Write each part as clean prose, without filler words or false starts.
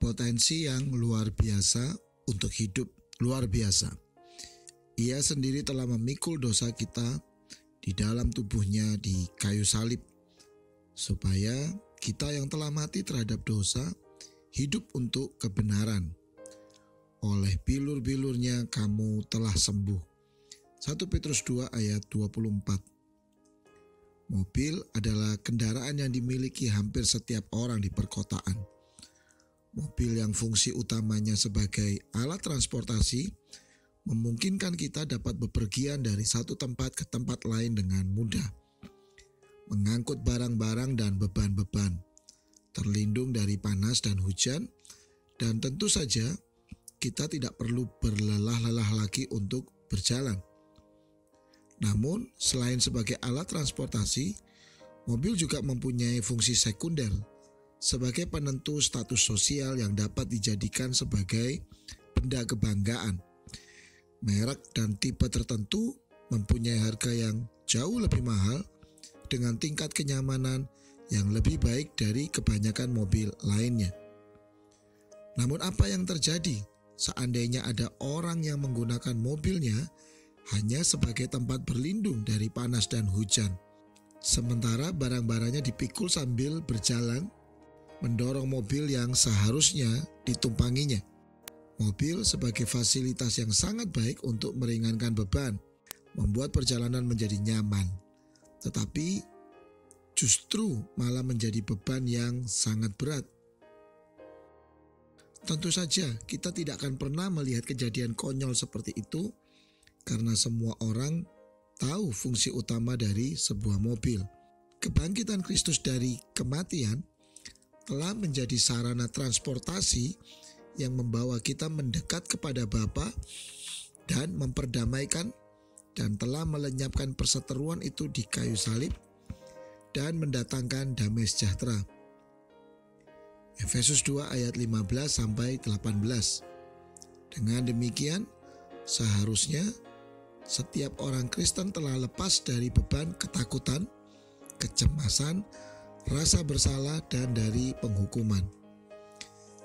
berpotensi yang luar biasa untuk hidup luar biasa. Ia sendiri telah memikul dosa kita di dalam tubuhnya di kayu salib, supaya kita yang telah mati terhadap dosa hidup untuk kebenaran. Oleh bilur-bilurnya kamu telah sembuh. 1 Petrus 2 ayat 24. Mobil adalah kendaraan yang dimiliki hampir setiap orang di perkotaan. Mobil yang fungsi utamanya sebagai alat transportasi memungkinkan kita dapat bepergian dari satu tempat ke tempat lain dengan mudah, mengangkut barang-barang dan beban-beban, terlindung dari panas dan hujan, dan tentu saja kita tidak perlu berlelah-lelah lagi untuk berjalan. Namun, selain sebagai alat transportasi, mobil juga mempunyai fungsi sekunder sebagai penentu status sosial yang dapat dijadikan sebagai benda kebanggaan. Merek dan tipe tertentu mempunyai harga yang jauh lebih mahal dengan tingkat kenyamanan yang lebih baik dari kebanyakan mobil lainnya. Namun apa yang terjadi seandainya ada orang yang menggunakan mobilnya hanya sebagai tempat berlindung dari panas dan hujan, sementara barang-barangnya dipikul sambil berjalan, mendorong mobil yang seharusnya ditumpanginya? Mobil sebagai fasilitas yang sangat baik untuk meringankan beban, membuat perjalanan menjadi nyaman, tetapi justru malah menjadi beban yang sangat berat. Tentu saja kita tidak akan pernah melihat kejadian konyol seperti itu, karena semua orang tahu fungsi utama dari sebuah mobil. Kebangkitan Kristus dari kematian telah menjadi sarana transportasi yang membawa kita mendekat kepada Bapa dan memperdamaikan, dan telah melenyapkan perseteruan itu di kayu salib dan mendatangkan damai sejahtera. Efesus 2 ayat 15-18. Dengan demikian, seharusnya setiap orang Kristen telah lepas dari beban ketakutan, kecemasan, rasa bersalah, dan dari penghukuman.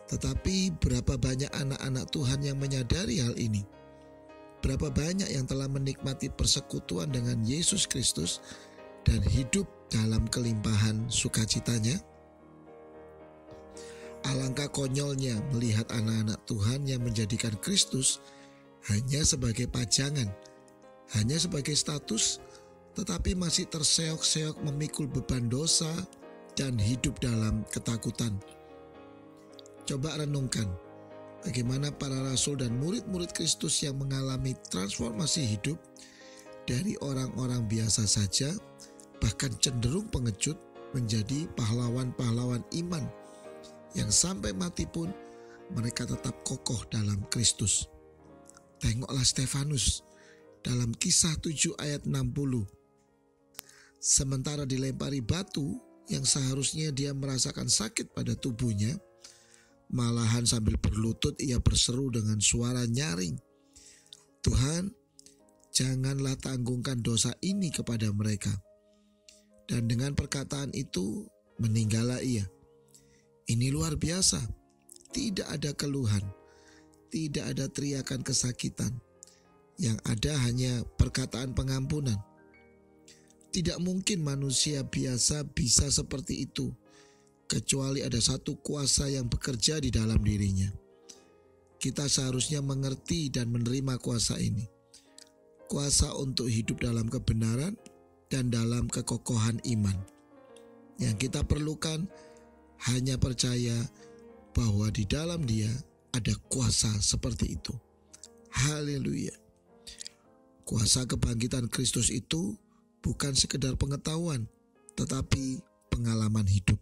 Tetapi berapa banyak anak-anak Tuhan yang menyadari hal ini? Berapa banyak yang telah menikmati persekutuan dengan Yesus Kristus dan hidup dalam kelimpahan sukacitanya? Alangkah konyolnya melihat anak-anak Tuhan yang menjadikan Kristus hanya sebagai pajangan, hanya sebagai status, tetapi masih terseok-seok memikul beban dosa dan hidup dalam ketakutan. Coba renungkan bagaimana para rasul dan murid-murid Kristus yang mengalami transformasi hidup dari orang-orang biasa saja, bahkan cenderung pengecut, menjadi pahlawan-pahlawan iman yang sampai mati pun mereka tetap kokoh dalam Kristus. Tengoklah Stefanus dalam Kisah 7 ayat 60. Sementara dilempari batu yang seharusnya dia merasakan sakit pada tubuhnya, malahan sambil berlutut ia berseru dengan suara nyaring, "Tuhan, janganlah tanggungkan dosa ini kepada mereka." Dan dengan perkataan itu meninggallah ia. Ini luar biasa. Tidak ada keluhan, tidak ada teriakan kesakitan. Yang ada hanya perkataan pengampunan. Tidak mungkin manusia biasa bisa seperti itu, kecuali ada satu kuasa yang bekerja di dalam dirinya. Kita seharusnya mengerti dan menerima kuasa ini. Kuasa untuk hidup dalam kebenaran dan dalam kekokohan iman. Yang kita perlukan hanya percaya bahwa di dalam Dia ada kuasa seperti itu. Haleluya. Kuasa kebangkitan Kristus itu bukan sekedar pengetahuan, tetapi pengalaman hidup.